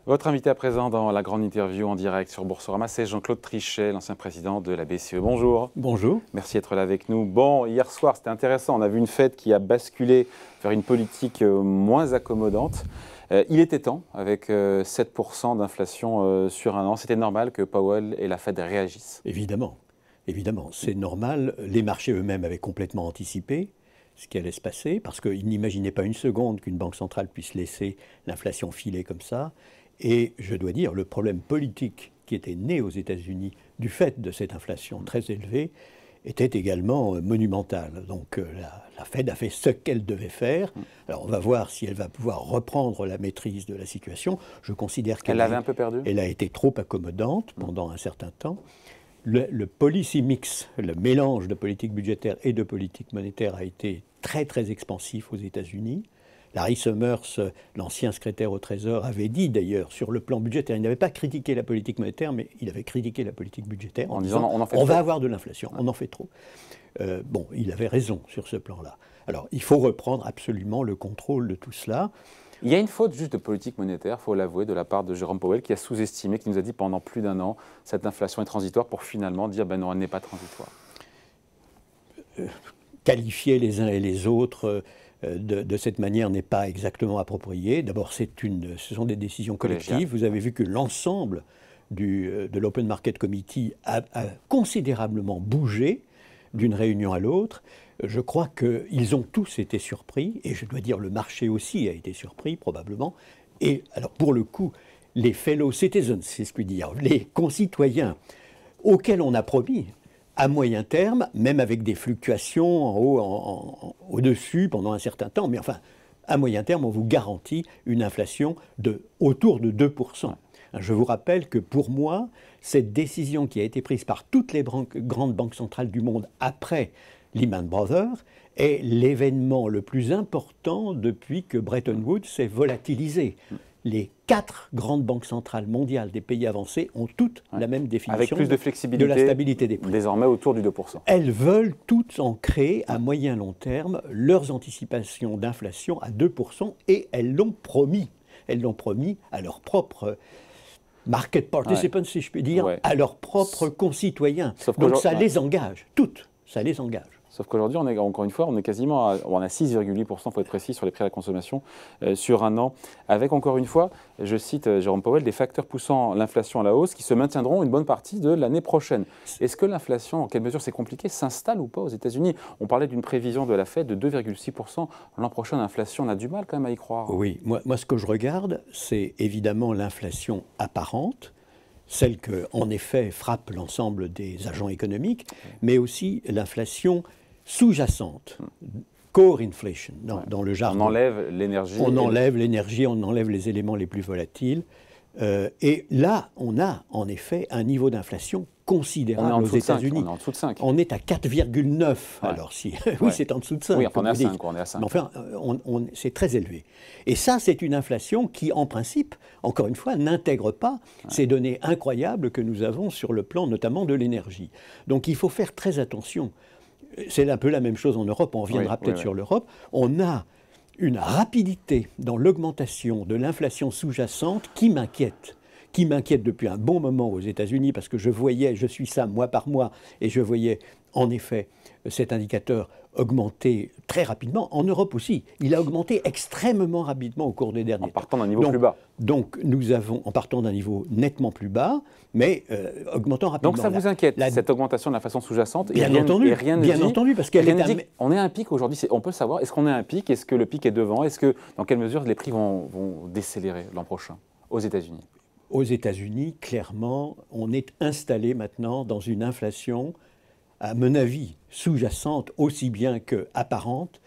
Votre invité à présent dans la grande interview en direct sur Boursorama, c'est Jean-Claude Trichet, l'ancien président de la BCE. Bonjour. Bonjour. Merci d'être là avec nous. Bon, hier soir, c'était intéressant. On a vu une Fed qui a basculé vers une politique moins accommodante. Il était temps, avec 7% d'inflation sur un an. C'était normal que Powell et la Fed réagissent. Évidemment, évidemment. C'est normal. Les marchés eux-mêmes avaient complètement anticipé ce qui allait se passer, parce qu'ils n'imaginaient pas une seconde qu'une banque centrale puisse laisser l'inflation filer comme ça. Et je dois dire, le problème politique qui était né aux États-Unis du fait de cette inflation très élevée était également monumental. Donc la Fed a fait ce qu'elle devait faire. Alors on va voir si elle va pouvoir reprendre la maîtrise de la situation. Je considère qu'elle l'avait un peu perdue. Elle a été trop accommodante pendant un certain temps. Le policy mix, le mélange de politique budgétaire et de politique monétaire a été très très expansif aux États-Unis. Larry Summers, l'ancien secrétaire au Trésor, avait dit d'ailleurs sur le plan budgétaire, il n'avait pas critiqué la politique monétaire, mais il avait critiqué la politique budgétaire en disant on va avoir de l'inflation, on en fait trop. Bon, il avait raison sur ce plan-là. Alors, il faut reprendre absolument le contrôle de tout cela. Il y a une faute juste de politique monétaire, il faut l'avouer, de la part de Jérôme Powell, qui a sous-estimé, qui nous a dit pendant plus d'un an, cette inflation est transitoire, pour finalement dire, ben non, elle n'est pas transitoire. Qualifier les uns et les autres de cette manière n'est pas exactement approprié. D'abord, ce sont des décisions collectives. Vous avez vu que l'ensemble de l'Open Market Committee a considérablement bougé d'une réunion à l'autre. Je crois qu'ils ont tous été surpris, et je dois dire le marché aussi a été surpris probablement. Et alors pour le coup, les fellow citizens, si je puis dire, les concitoyens auxquels on a promis à moyen terme, même avec des fluctuations en haut, au-dessus pendant un certain temps, mais enfin, à moyen terme, on vous garantit une inflation autour de 2%. Je vous rappelle que pour moi, cette décision qui a été prise par toutes les grandes banques centrales du monde après Lehman Brothers est l'événement le plus important depuis que Bretton Woods s'est volatilisé. Les 4 grandes banques centrales mondiales des pays avancés ont toutes la même définition avec plus de flexibilité, de la stabilité des prix. Désormais autour du 2%. Elles veulent toutes ancrer à moyen long terme leurs anticipations d'inflation à 2% et elles l'ont promis. Elles l'ont promis à leurs propres market participants, si je puis dire, à leurs propres concitoyens. Donc ça les engage, toutes, ça les engage. Sauf qu'aujourd'hui, encore une fois, on est quasiment à 6,8%, il faut être précis, sur les prix à la consommation sur un an. Avec, encore une fois, je cite Jérôme Powell, des facteurs poussant l'inflation à la hausse qui se maintiendront une bonne partie de l'année prochaine. Est-ce que l'inflation, en quelle mesure c'est compliqué, s'installe ou pas aux États-Unis? On parlait d'une prévision de la Fed de 2,6% l'an prochain. L'inflation, on a du mal quand même à y croire. Oui, moi ce que je regarde, c'est évidemment l'inflation apparente, celle qui, en effet, frappe l'ensemble des agents économiques, mais aussi l'inflation sous-jacente, core inflation, dans le jargon. On enlève l'énergie. On enlève l'énergie, on enlève les éléments les plus volatiles. Et là, on a en effet un niveau d'inflation considérable aux États-Unis. On est en dessous de 5. On est à 4,9. Alors, oui, c'est en dessous de 5. Oui, on est à 5. On est à 5. Mais enfin, c'est très élevé. Et ça, c'est une inflation qui, en principe, encore une fois, n'intègre pas ces données incroyables que nous avons sur le plan notamment de l'énergie. Donc, il faut faire très attention. C'est un peu la même chose en Europe, on reviendra peut-être sur l'Europe. On a une rapidité dans l'augmentation de l'inflation sous-jacente qui m'inquiète depuis un bon moment aux États-Unis, parce que je suis ça mois par mois, et je voyais en effet cet indicateur augmenter très rapidement. En Europe aussi, il a augmenté extrêmement rapidement au cours des derniers temps. En partant d'un niveau plus bas. Donc nous avons, en partant d'un niveau nettement plus bas, mais augmentant rapidement. Donc ça vous inquiète, cette augmentation de l'inflation sous-jacente? Bien entendu, parce qu'elle est... On est à un pic aujourd'hui, on peut savoir, est-ce qu'on est à un pic? Est-ce que le pic est devant? Dans quelle mesure les prix vont décélérer l'an prochain aux États-Unis? Aux États-Unis, clairement, on est installé maintenant dans une inflation, à mon avis, sous-jacente aussi bien qu'apparente,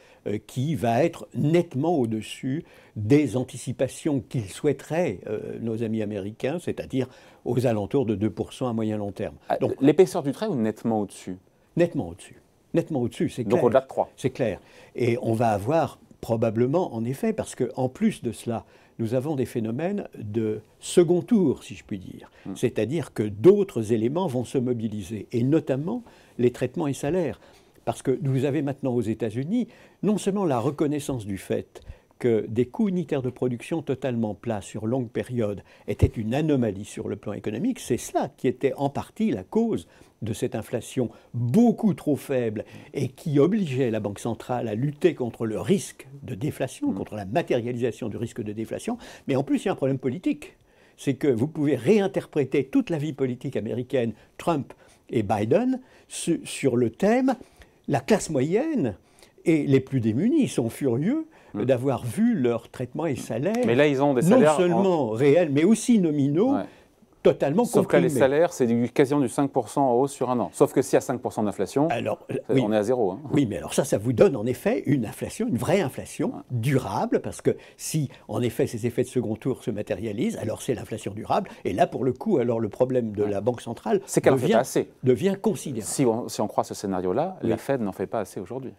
qui va être nettement au-dessus des anticipations qu'ils souhaiteraient, nos amis américains, c'est-à-dire aux alentours de 2% à moyen long terme. Donc, l'épaisseur du trait ou nettement au-dessus? Nettement au-dessus. Nettement au-dessus, c'est clair. Donc au-delà de 3. C'est clair. Et on va avoir probablement, en effet, parce qu'en plus de cela, nous avons des phénomènes de second tour, si je puis dire. C'est-à-dire que d'autres éléments vont se mobiliser, et notamment les traitements et salaires. Parce que vous avez maintenant aux États-Unis non seulement la reconnaissance du fait que des coûts unitaires de production totalement plats sur longue période étaient une anomalie sur le plan économique, c'est cela qui était en partie la cause de cette inflation beaucoup trop faible et qui obligeait la Banque centrale à lutter contre le risque de déflation, contre la matérialisation du risque de déflation. Mais en plus, il y a un problème politique. C'est que vous pouvez réinterpréter toute la vie politique américaine, Trump et Biden, sur le thème « la classe moyenne et les plus démunis sont furieux d'avoir vu leur traitement et salaire, mais là, ils ont des salaires non seulement réels, mais aussi nominaux, totalement Sauf que là, comprimés. les salaires, c'est quasiment du 5% en hausse sur un an. Sauf que s'il y a 5% d'inflation, on est à zéro. Hein. Oui, mais alors ça vous donne en effet une inflation, une vraie inflation durable, parce que si en effet ces effets de second tour se matérialisent, alors c'est l'inflation durable. Et là, pour le coup, alors le problème de la Banque centrale devient considérable. Si on croit ce scénario-là, la Fed n'en fait pas assez aujourd'hui.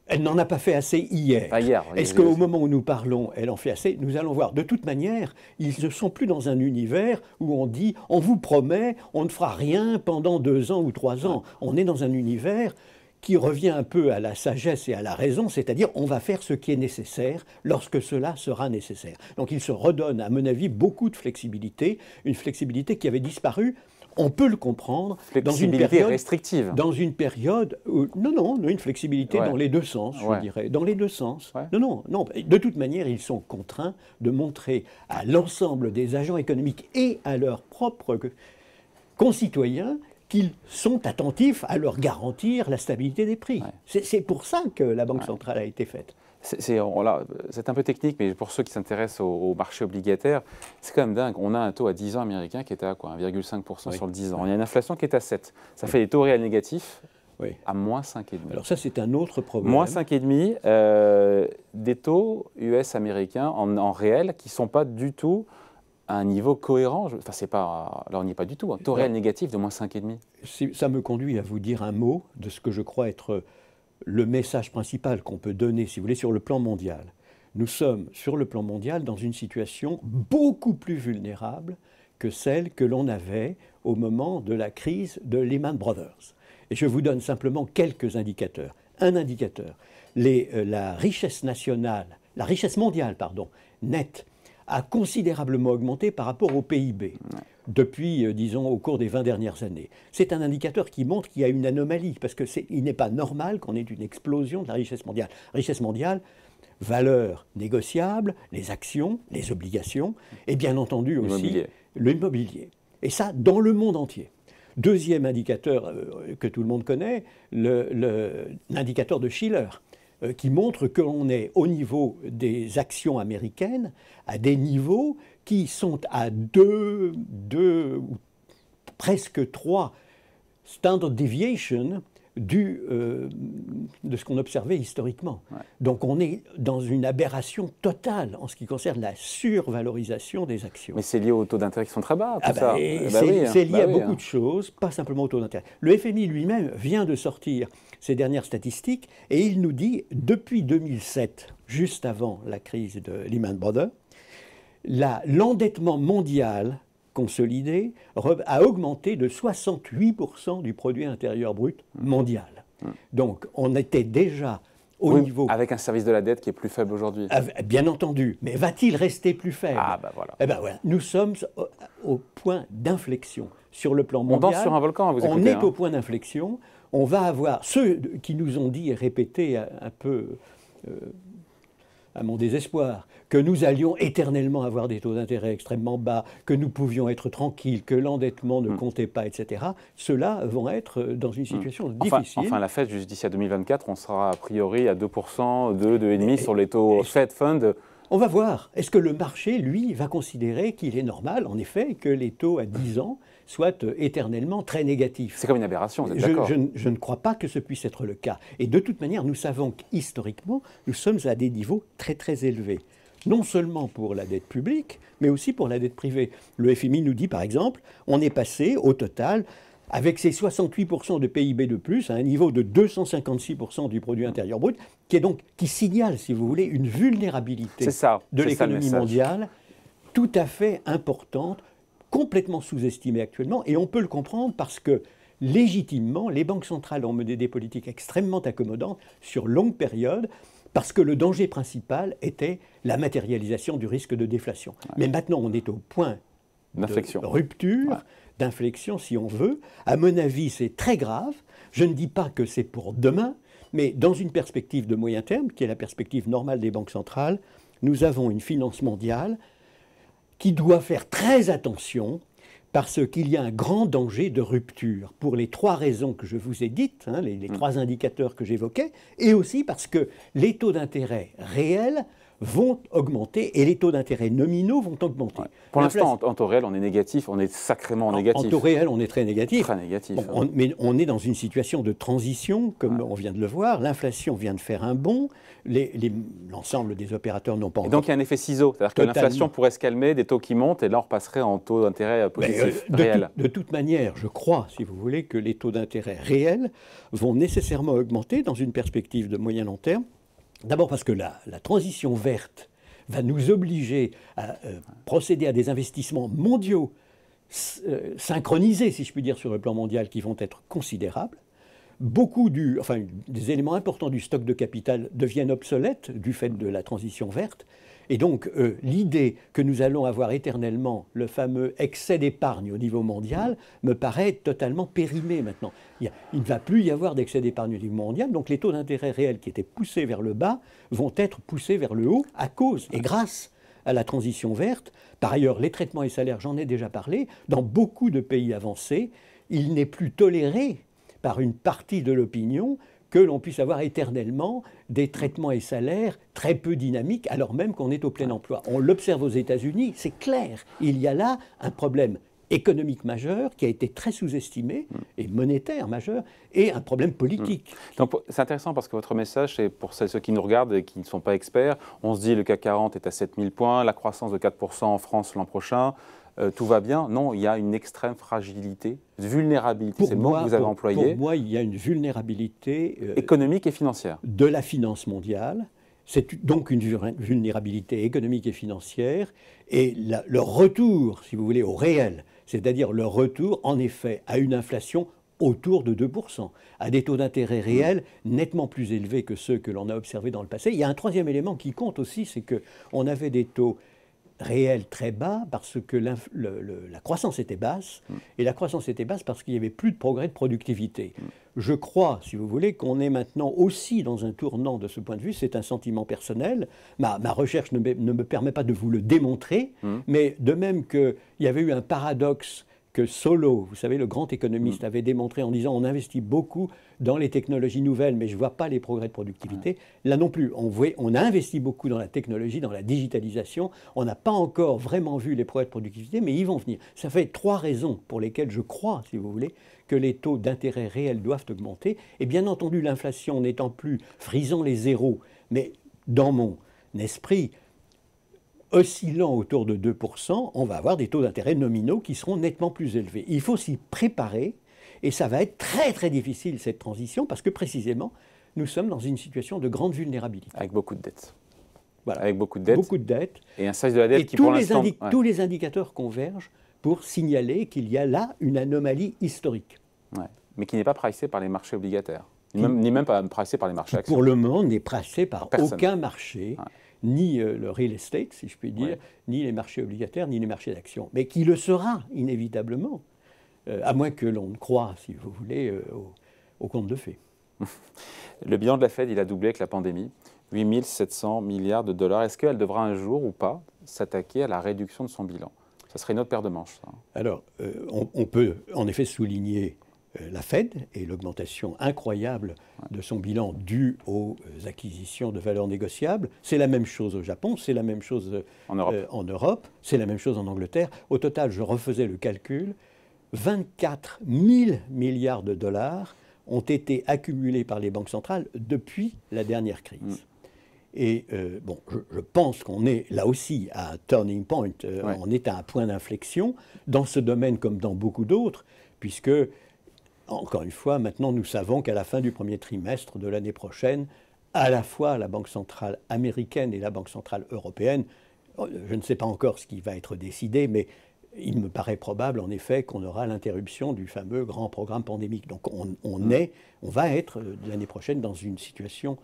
Elle n'en a pas fait assez hier. Est-ce qu'au moment où nous parlons, elle en fait assez? Nous allons voir. De toute manière, ils ne sont plus dans un univers où on dit « on vous promet, on ne fera rien pendant 2 ans ou 3 ans ». On est dans un univers qui revient un peu à la sagesse et à la raison, c'est-à-dire on va faire ce qui est nécessaire lorsque cela sera nécessaire. Donc il se redonne, à mon avis, beaucoup de flexibilité, une flexibilité qui avait disparu. On peut le comprendre dans une période restrictive. Dans une période où, non, une flexibilité dans les deux sens, je dirais, dans les deux sens. Non. De toute manière, ils sont contraints de montrer à l'ensemble des agents économiques et à leurs propres concitoyens qu'ils sont attentifs à leur garantir la stabilité des prix. C'est pour ça que la Banque centrale a été faite. C'est un peu technique, mais pour ceux qui s'intéressent au marché obligataire, c'est quand même dingue. On a un taux à 10 ans américain qui est à quoi, 1,5% sur le 10 ans. Il y a une inflation qui est à 7. Ça fait des taux réels négatifs à moins 5,5. Alors ça, c'est un autre problème. Moins 5,5, des taux US américains en réel qui ne sont pas du tout à un niveau cohérent. Enfin, c'est pas, là, on n'y est pas du tout. Un taux réel négatif de moins 5,5. Ça me conduit à vous dire un mot de ce que je crois être le message principal qu'on peut donner, si vous voulez, sur le plan mondial. Nous sommes, sur le plan mondial, dans une situation beaucoup plus vulnérable que celle que l'on avait au moment de la crise de Lehman Brothers. Et je vous donne simplement quelques indicateurs. Un indicateur, la richesse mondiale, nette, a considérablement augmenté par rapport au PIB depuis, disons, au cours des 20 dernières années. C'est un indicateur qui montre qu'il y a une anomalie, parce qu'il n'est pas normal qu'on ait une explosion de la richesse mondiale. Richesse mondiale, valeurs négociables, les actions, les obligations, et bien entendu aussi l'immobilier. Et ça, dans le monde entier. Deuxième indicateur que tout le monde connaît, l'indicateur de Shiller, qui montre que l'on est au niveau des actions américaines à des niveaux qui sont à 2 ou presque 3 standard deviation de ce qu'on observait historiquement. Donc on est dans une aberration totale en ce qui concerne la survalorisation des actions. Mais c'est lié aux taux d'intérêt qui sont très bas, tout ça. C'est lié à beaucoup de choses, pas simplement aux taux d'intérêt. Le FMI lui-même vient de sortir ses dernières statistiques et il nous dit, depuis 2007, juste avant la crise de Lehman Brothers, l'endettement mondial consolidé a augmenté de 68% du produit intérieur brut mondial. Donc on était déjà au niveau... Avec un service de la dette qui est plus faible aujourd'hui. Bien entendu, mais va-t-il rester plus faible? Voilà. Eh ben voilà, nous sommes au point d'inflexion sur le plan mondial. On danse sur un volcan, vous écoutez. On est au point d'inflexion. On va avoir ceux qui nous ont dit et répété un peu à mon désespoir que nous allions éternellement avoir des taux d'intérêt extrêmement bas, que nous pouvions être tranquilles, que l'endettement ne comptait pas, etc. Ceux-là vont être dans une situation difficile. Enfin, la Fed, d'ici à 2024, on sera a priori à 2%, 2,5% sur les taux Fed Fund. On va voir. Est-ce que le marché, lui, va considérer qu'il est normal, en effet, que les taux à 10 ans soient éternellement très négatifs? C'est comme une aberration, vous êtes d'accord? Je ne crois pas que ce puisse être le cas. Et de toute manière, nous savons qu'historiquement, nous sommes à des niveaux très très élevés. Non seulement pour la dette publique, mais aussi pour la dette privée. Le FMI nous dit, par exemple, on est passé au total, avec ces 68% de PIB de plus, à un niveau de 256% du produit intérieur brut, qui signale, si vous voulez, une vulnérabilité de l'économie mondiale tout à fait importante, complètement sous-estimée actuellement. Et on peut le comprendre parce que, légitimement, les banques centrales ont mené des politiques extrêmement accommodantes sur longue période, parce que le danger principal était la matérialisation du risque de déflation. Ouais. Mais maintenant, on est au point de rupture, ouais, d'inflexion, si on veut. À mon avis, c'est très grave. Je ne dis pas que c'est pour demain, mais dans une perspective de moyen terme, qui est la perspective normale des banques centrales, nous avons une finance mondiale qui doit faire très attention parce qu'il y a un grand danger de rupture pour les 3 raisons que je vous ai dites, hein, les 3 indicateurs que j'évoquais, et aussi parce que les taux d'intérêt réels vont augmenter et les taux d'intérêt nominaux vont augmenter. Ouais. Pour l'instant, en taux réel, on est négatif, on est sacrément négatif. En tôt réel, on est très négatif. Très négatif. Bon, mais on est dans une situation de transition, comme on vient de le voir. L'inflation vient de faire un bond. L'ensemble des opérateurs n'ont pas encore... Et donc il y a un effet ciseau, c'est-à-dire que l'inflation pourrait se calmer, des taux qui montent, et là on repasserait en taux d'intérêt positif, réel. De toute manière, je crois, si vous voulez, que les taux d'intérêt réels vont nécessairement augmenter dans une perspective de moyen-long terme. D'abord parce que la transition verte va nous obliger à procéder à des investissements mondiaux synchronisés, si je puis dire, sur le plan mondial, qui vont être considérables. Des éléments importants du stock de capital deviennent obsolètes du fait de la transition verte. Et donc, l'idée que nous allons avoir éternellement le fameux excès d'épargne au niveau mondial me paraît totalement périmée maintenant. Il ne va plus y avoir d'excès d'épargne au niveau mondial, donc les taux d'intérêt réels qui étaient poussés vers le bas vont être poussés vers le haut à cause et grâce à la transition verte. Par ailleurs, les traitements et salaires, j'en ai déjà parlé, dans beaucoup de pays avancés, il n'est plus toléré par une partie de l'opinion que l'on puisse avoir éternellement des traitements et salaires très peu dynamiques, alors même qu'on est au plein emploi. On l'observe aux États-Unis, c'est clair. Il y a là un problème économique majeur qui a été très sous-estimé, et monétaire majeur, et un problème politique. Donc, c'est intéressant parce que votre message, c'est pour ceux qui nous regardent et qui ne sont pas experts, on se dit le CAC 40 est à 7000 points, la croissance de 4% en France l'an prochain, tout va bien. Non, il y a une extrême fragilité, vulnérabilité, c'est le mot que vous avez employé. Pour moi, il y a une vulnérabilité économique et financière. De la finance mondiale. C'est donc une vulnérabilité économique et financière. Et le retour, si vous voulez, au réel, c'est-à-dire le retour, en effet, à une inflation autour de 2%, à des taux d'intérêt réels nettement plus élevés que ceux que l'on a observés dans le passé. Il y a un troisième élément qui compte aussi, c'est qu'on avait des taux réel très bas parce que la croissance était basse, et la croissance était basse parce qu'il n'y avait plus de progrès de productivité. Je crois, si vous voulez, qu'on est maintenant aussi dans un tournant de ce point de vue, c'est un sentiment personnel, ma recherche ne me permet pas de vous le démontrer, mais de même qu'il y avait eu un paradoxe que Solow, vous savez, le grand économiste, avait démontré en disant on investit beaucoup dans les technologies nouvelles, mais je ne vois pas les progrès de productivité. Là non plus, on a investi beaucoup dans la technologie, dans la digitalisation, on n'a pas encore vraiment vu les progrès de productivité, mais ils vont venir. Ça fait 3 raisons pour lesquelles je crois, si vous voulez, que les taux d'intérêt réels doivent augmenter. Et bien entendu, l'inflation n'étant plus frisant les zéros, mais dans mon esprit, oscillant autour de 2%, on va avoir des taux d'intérêt nominaux qui seront nettement plus élevés. Il faut s'y préparer, et ça va être très très difficile cette transition, parce que précisément, nous sommes dans une situation de grande vulnérabilité. Avec beaucoup de dettes. Voilà. Avec beaucoup de dettes. Beaucoup de dettes. Et un size de la dette qui pour l'instant... Tous les indicateurs convergent pour signaler qu'il y a là une anomalie historique. Ouais. Mais qui n'est pas pricée par les marchés obligataires, ni même pas pricée par les marchés actions. Pour le moment, n'est pricée par aucun marché. Ouais. Ni le real estate, si je puis dire, ni les marchés obligataires, ni les marchés d'actions, mais qui le sera inévitablement, à moins que l'on ne croie, si vous voulez, au conte de fées. Le bilan de la Fed, il a doublé avec la pandémie, 8 700 milliards de dollars. Est-ce qu'elle devra un jour ou pas s'attaquer à la réduction de son bilan? Ça serait une autre paire de manches, ça. Alors, on peut en effet souligner la Fed et l'augmentation incroyable de son bilan due aux acquisitions de valeurs négociables. C'est la même chose au Japon, c'est la même chose en Europe, c'est la même chose en Angleterre. Au total, je refaisais le calcul, 24 000 milliards de dollars ont été accumulés par les banques centrales depuis la dernière crise. Et je pense qu'on est là aussi à un turning point, on est à un point d'inflexion dans ce domaine comme dans beaucoup d'autres, puisque encore une fois, maintenant, nous savons qu'à la fin du premier trimestre de l'année prochaine, à la fois la Banque centrale américaine et la Banque centrale européenne, je ne sais pas encore ce qui va être décidé, mais il me paraît probable, en effet, qu'on aura l'interruption du fameux grand programme pandémique. Donc on va être l'année prochaine dans une situation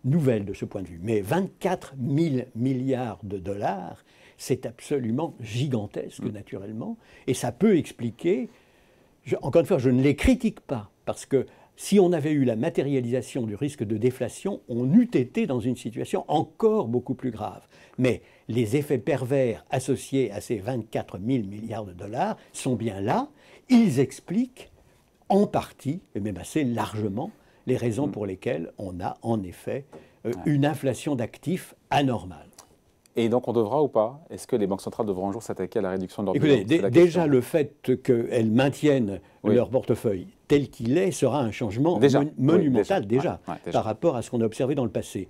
nouvelle de ce point de vue. Mais 24 000 milliards de dollars, c'est absolument gigantesque, naturellement. Et ça peut expliquer, encore une fois, je ne les critique pas, parce que si on avait eu la matérialisation du risque de déflation, on eût été dans une situation encore beaucoup plus grave. Mais les effets pervers associés à ces 24 000 milliards de dollars sont bien là. Ils expliquent en partie, et même assez largement, les raisons pour lesquelles on a en effet une inflation d'actifs anormale. Et donc on devra ou pas? Est-ce que les banques centrales devront un jour s'attaquer à la réduction de leur bilan? Écoutez, déjà le fait qu'elles maintiennent leur portefeuille tel qu'il est sera un changement monumental déjà, par rapport à ce qu'on a observé dans le passé.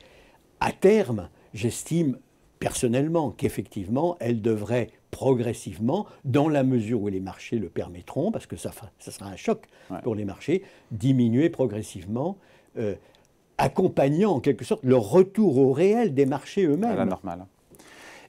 À terme, j'estime personnellement qu'effectivement, elles devraient progressivement, dans la mesure où les marchés le permettront, parce que ça sera un choc pour les marchés, diminuer progressivement, accompagnant en quelque sorte le retour au réel des marchés eux-mêmes. À la normale.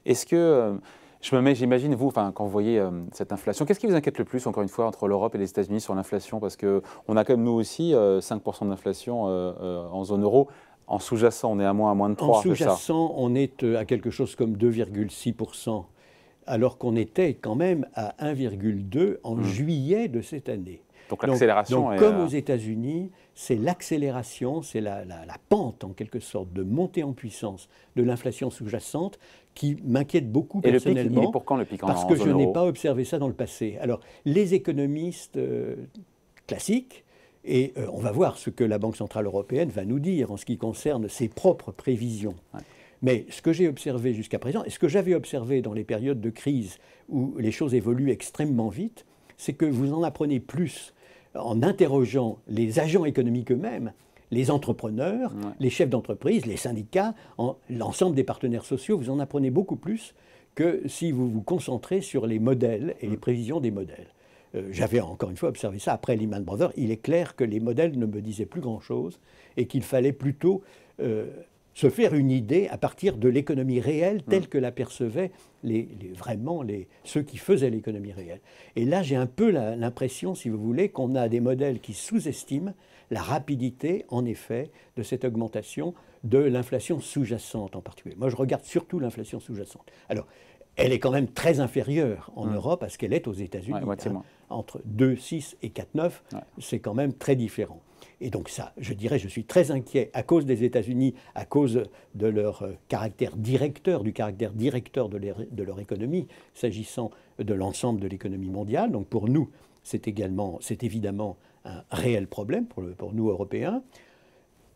Est-ce que, j'imagine, vous, quand vous voyez cette inflation, qu'est-ce qui vous inquiète le plus, encore une fois, entre l'Europe et les États-Unis sur l'inflation? Parce qu'on a quand même, nous aussi, 5% d'inflation en zone euro. En sous-jacent, on est à moins de 3. En sous-jacent, on est à quelque chose comme 2,6%, alors qu'on était quand même à 1,2% en juillet de cette année. Donc l'accélération donc, comme aux États-Unis, c'est l'accélération, c'est la pente en quelque sorte de montée en puissance de l'inflation sous-jacente qui m'inquiète beaucoup personnellement. Et le pic, il est pour quand le pic en zone euro? Parce que je n'ai pas observé ça dans le passé. Alors, les économistes classiques, et on va voir ce que la Banque centrale européenne va nous dire en ce qui concerne ses propres prévisions. Mais ce que j'ai observé jusqu'à présent, et ce que j'avais observé dans les périodes de crise où les choses évoluent extrêmement vite, c'est que vous en apprenez plus en interrogeant les agents économiques eux-mêmes, les entrepreneurs, les chefs d'entreprise, les syndicats, l'ensemble des partenaires sociaux, vous en apprenez beaucoup plus que si vous vous concentrez sur les modèles et les prévisions des modèles. J'avais encore une fois observé ça après Lehman Brothers. Il est clair que les modèles ne me disaient plus grand-chose et qu'il fallait plutôt se faire une idée à partir de l'économie réelle telle que l'apercevaient ceux qui faisaient l'économie réelle. Et là, j'ai un peu l'impression, si vous voulez, qu'on a des modèles qui sous-estiment la rapidité, en effet, de cette augmentation de l'inflation sous-jacente en particulier. Moi, je regarde surtout l'inflation sous-jacente. Alors, elle est quand même très inférieure en Europe à ce qu'elle est aux États-Unis. Entre 2,6 et 4,9, c'est quand même très différent. Et donc ça, je dirais, je suis très inquiet à cause des États-Unis, à cause de leur caractère directeur, du caractère directeur de leur économie, s'agissant de l'ensemble de l'économie mondiale. Donc pour nous, c'est évidemment un réel problème pour nous, Européens.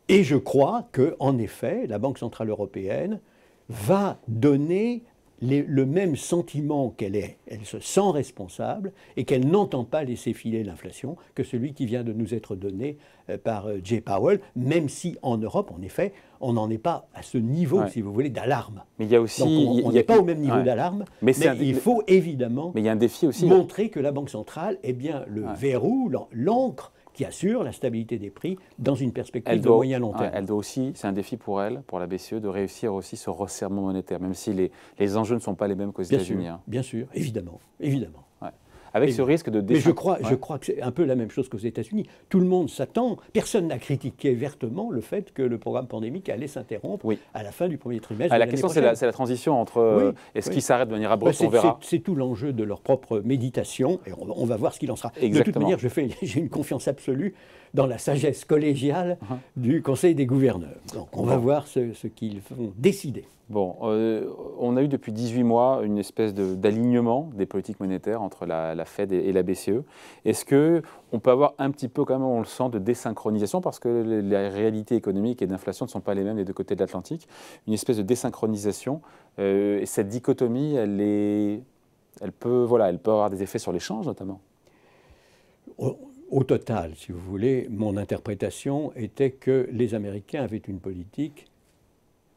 Et je crois qu'en effet, la Banque centrale européenne va donner le même sentiment elle se sent responsable et qu'elle n'entend pas laisser filer l'inflation que celui qui vient de nous être donné par Jay Powell, même si en Europe, en effet, on n'en est pas à ce niveau, si vous voulez, d'alarme. Mais il y a aussi, donc on n'est pas au même niveau d'alarme, mais il faut évidemment il y a un défi aussi, montrer que la Banque centrale est bien le verrou, l'encre qui assure la stabilité des prix dans une perspective de moyen-long terme. Elle doit aussi, c'est un défi pour elle, pour la BCE, de réussir aussi ce resserrement monétaire, même si les enjeux ne sont pas les mêmes qu'aux États-Unis. Bien sûr, évidemment. Avec ce risque de Mais je crois que c'est un peu la même chose qu'aux États-Unis. Tout le monde s'attend, personne n'a critiqué vertement le fait que le programme pandémique allait s'interrompre à la fin du premier trimestre de l'année prochaine. La question, c'est la transition entre est-ce qu'ils s'arrêtent de manière abrupte, on verra. C'est tout l'enjeu de leur propre méditation, et on va voir ce qu'il en sera. Exactement. De toute manière, j'ai une confiance absolue dans la sagesse collégiale du Conseil des gouverneurs. Donc on va voir ce qu'ils vont décider. Bon, on a eu depuis 18 mois une espèce d'alignement des politiques monétaires entre la Fed et la BCE. Est-ce qu'on peut avoir un petit peu, quand même, on le sent, de désynchronisation parce que les réalités économiques et d'inflation ne sont pas les mêmes des deux côtés de l'Atlantique, une espèce de désynchronisation, et cette dichotomie, elle peut avoir des effets sur l'échange notamment? Au total, si vous voulez, mon interprétation était que les Américains avaient une politique,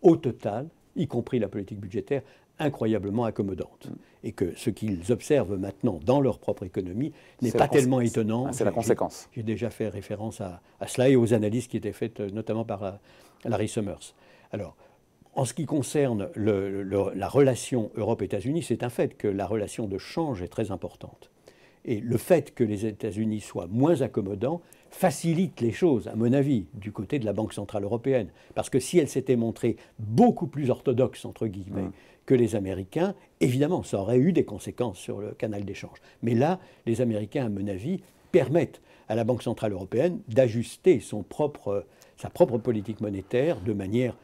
au total, y compris la politique budgétaire, incroyablement accommodante. Et que ce qu'ils observent maintenant dans leur propre économie n'est pas tellement étonnant. C'est la conséquence. J'ai déjà fait référence à cela et aux analyses qui étaient faites notamment par Larry Summers. Alors, en ce qui concerne la relation Europe-États-Unis, c'est un fait que la relation de change est très importante. Et le fait que les États-Unis soient moins accommodants facilite les choses, à mon avis, du côté de la Banque Centrale Européenne. Parce que si elle s'était montrée beaucoup plus orthodoxe, entre guillemets, que les Américains, évidemment, ça aurait eu des conséquences sur le canal d'échange. Mais là, les Américains, à mon avis, permettent à la Banque Centrale Européenne d'ajuster sa propre politique monétaire de manière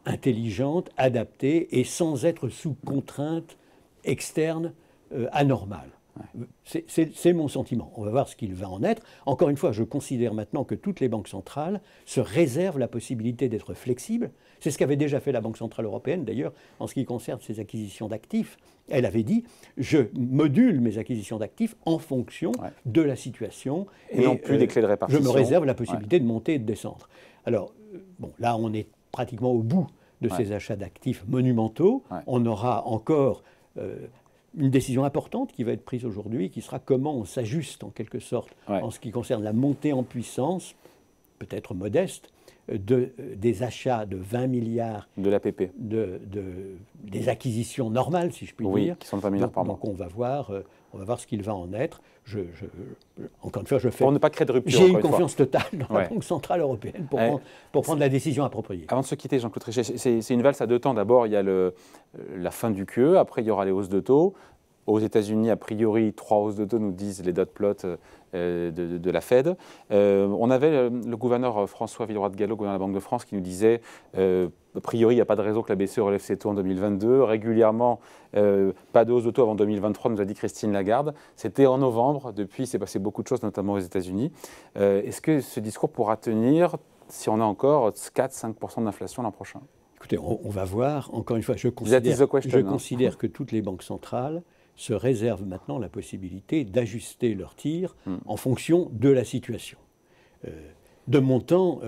intelligente, adaptée et sans être sous contrainte externe anormale. C'est mon sentiment. On va voir ce qu'il va en être. Encore une fois, je considère maintenant que toutes les banques centrales se réservent la possibilité d'être flexibles. C'est ce qu'avait déjà fait la Banque Centrale Européenne, d'ailleurs, en ce qui concerne ses acquisitions d'actifs. Elle avait dit, je module mes acquisitions d'actifs en fonction de la situation. Et non plus des clés de répartition. Je me réserve la possibilité de monter et de descendre. Alors, bon, là, on est pratiquement au bout de ces achats d'actifs monumentaux. On aura encore une décision importante qui va être prise aujourd'hui, qui sera comment on s'ajuste en quelque sorte en ce qui concerne la montée en puissance, peut-être modeste, des achats de 20 milliards de l'APP, des acquisitions normales, si je puis dire. Qui sont de 20 milliards par mois. Donc on va voir ce qu'il va en être. Encore une fois, pour ne pas créer de rupture. J'ai une confiance totale dans la Banque Centrale Européenne pour prendre la décision appropriée. Avant de se quitter, Jean-Claude Trichet, c'est une valse à deux temps. D'abord, il y a la fin du QE, après il y aura les hausses de taux. Aux États-Unis, a priori, 3 hausses de taux, nous disent les dot plots de la Fed. On avait le gouverneur François Villeroy de Galhau, gouverneur de la Banque de France, qui nous disait a priori, il n'y a pas de raison que la BCE relève ses taux en 2022. Régulièrement, pas de hausse de taux avant 2023, nous a dit Christine Lagarde. C'était en novembre. Depuis, il s'est passé beaucoup de choses, notamment aux États-Unis. Est-ce que ce discours pourra tenir si on a encore 4-5% d'inflation l'an prochain? Écoutez, on va voir. Encore une fois, je considère que toutes les banques centrales se réservent maintenant la possibilité d'ajuster leur tir en fonction de la situation. De mon temps,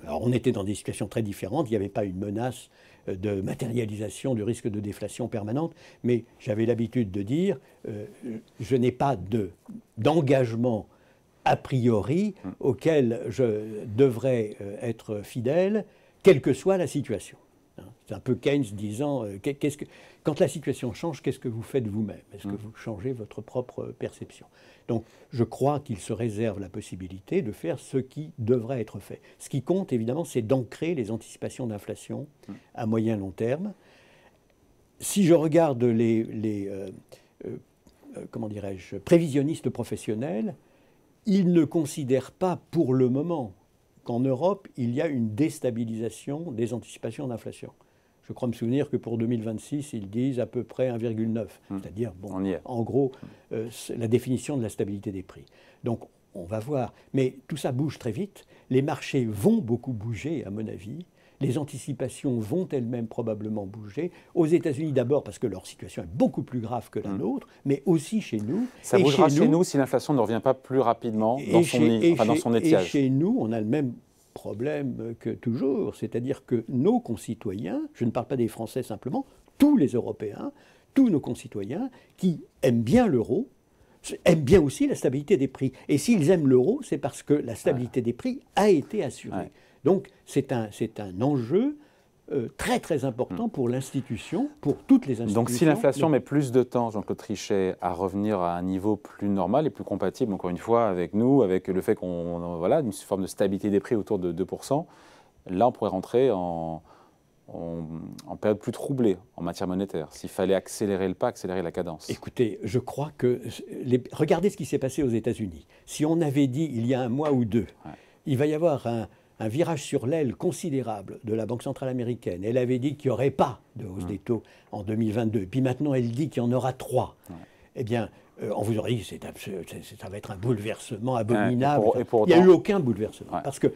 alors on était dans des situations très différentes, il n'y avait pas une menace de matérialisation du risque de déflation permanente, mais j'avais l'habitude de dire, je n'ai pas d'engagement a priori auquel je devrais être fidèle, quelle que soit la situation. C'est un peu Keynes disant, quand la situation change, qu'est-ce que vous faites vous-même? Est-ce que vous changez votre propre perception? Donc je crois qu'il se réserve la possibilité de faire ce qui devrait être fait. Ce qui compte, évidemment, c'est d'ancrer les anticipations d'inflation à moyen long terme. Si je regarde les comment dirais-je, prévisionnistes professionnels, ils ne considèrent pas pour le moment qu'en Europe, il y a une déstabilisation des anticipations d'inflation. Je crois me souvenir que pour 2026, ils disent à peu près 1,9, c'est-à-dire, en gros, la définition de la stabilité des prix. Donc, on va voir. Mais tout ça bouge très vite. Les marchés vont beaucoup bouger, à mon avis. Les anticipations vont elles-mêmes probablement bouger. Aux États-Unis d'abord, parce que leur situation est beaucoup plus grave que la nôtre, mais aussi chez nous. Ça bougera chez nous si l'inflation ne revient pas plus rapidement dans son étiage. Et chez nous, on a le même problème que toujours, c'est-à-dire que nos concitoyens, je ne parle pas des Français simplement, tous les Européens, tous nos concitoyens qui aiment bien l'euro, aiment bien aussi la stabilité des prix. Et s'ils aiment l'euro, c'est parce que la stabilité des prix a été assurée. Donc c'est un enjeu très très important pour l'institution, pour toutes les institutions. Donc si l'inflation met plus de temps, Jean-Claude Trichet, à revenir à un niveau plus normal et plus compatible, encore une fois, avec nous, avec le fait qu'on voilà, une forme de stabilité des prix autour de 2%, là on pourrait rentrer en période plus troublée en matière monétaire, s'il fallait accélérer le pas, accélérer la cadence. Écoutez, je crois que... regardez ce qui s'est passé aux États-Unis. Si on avait dit il y a un mois ou deux, il va y avoir un virage sur l'aile considérable de la Banque centrale américaine. Elle avait dit qu'il n'y aurait pas de hausse des taux en 2022. Puis maintenant, elle dit qu'il y en aura 3. Eh bien, on vous aurait dit que ça va être un bouleversement abominable. Il n'y a eu aucun bouleversement. Parce que,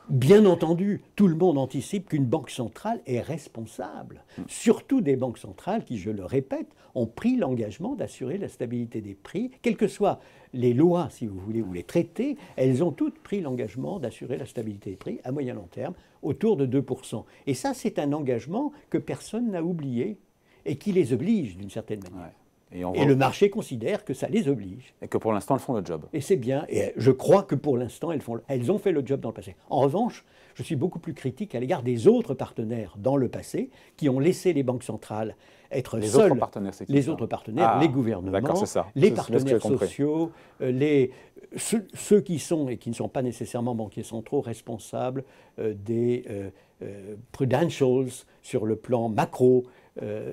bien entendu, tout le monde anticipe qu'une banque centrale est responsable. Surtout des banques centrales qui, je le répète, ont pris l'engagement d'assurer la stabilité des prix. Quelles que soient les lois, si vous voulez, ou les traités, elles ont toutes pris l'engagement d'assurer la stabilité des prix à moyen long terme, autour de 2%. Et ça, c'est un engagement que personne n'a oublié et qui les oblige d'une certaine manière. Et le marché considère que ça les oblige. Et que pour l'instant, elles font le job. Et c'est bien. Et je crois que pour l'instant, elles ont fait le job dans le passé. En revanche, je suis beaucoup plus critique à l'égard des autres partenaires dans le passé qui ont laissé les banques centrales être les seuls. Autres partenaires, c'est qui, les autres partenaires, les gouvernements, les partenaires sociaux, ceux qui sont et qui ne sont pas nécessairement banquiers centraux responsables des prudentials sur le plan macro.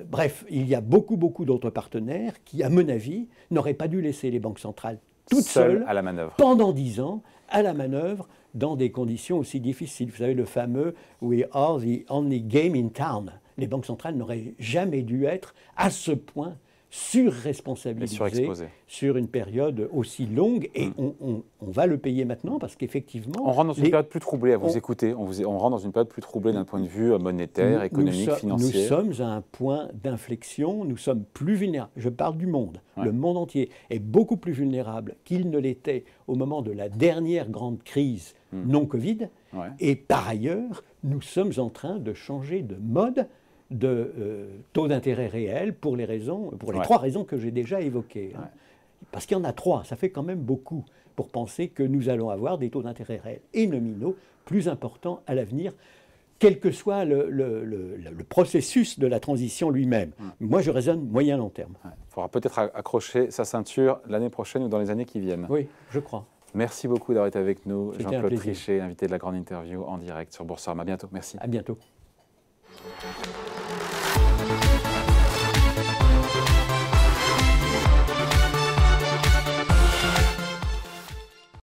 Bref, il y a beaucoup d'autres partenaires qui, à mon avis, n'auraient pas dû laisser les banques centrales toutes seules à la manœuvre. Pendant 10 ans à la manœuvre dans des conditions aussi difficiles. Vous savez, le fameux « We are the only game in town ». Les banques centrales n'auraient jamais dû être à ce point surresponsabilisées sur une période aussi longue. Et on va le payer maintenant parce qu'effectivement... On rentre dans une période plus troublée à vous écouter. On rentre dans une période plus troublée d'un point de vue monétaire, économique, financier. Nous sommes à un point d'inflexion, nous sommes plus vulnérables. Je parle du monde. Ouais. Le monde entier est beaucoup plus vulnérable qu'il ne l'était au moment de la dernière grande crise non-Covid. Ouais. Et par ailleurs, nous sommes en train de changer de mode de taux d'intérêt réel pour les trois raisons que j'ai déjà évoquées. Hein. Parce qu'il y en a trois, ça fait quand même beaucoup pour penser que nous allons avoir des taux d'intérêt réels et nominaux plus importants à l'avenir, quel que soit le processus de la transition lui-même. Moi, je raisonne moyen-long terme. Il faudra peut-être accrocher sa ceinture l'année prochaine ou dans les années qui viennent. Oui, je crois. Merci beaucoup d'avoir été avec nous. Jean-Claude Trichet, invité de la grande interview en direct sur Boursorama. À bientôt. Merci. À bientôt.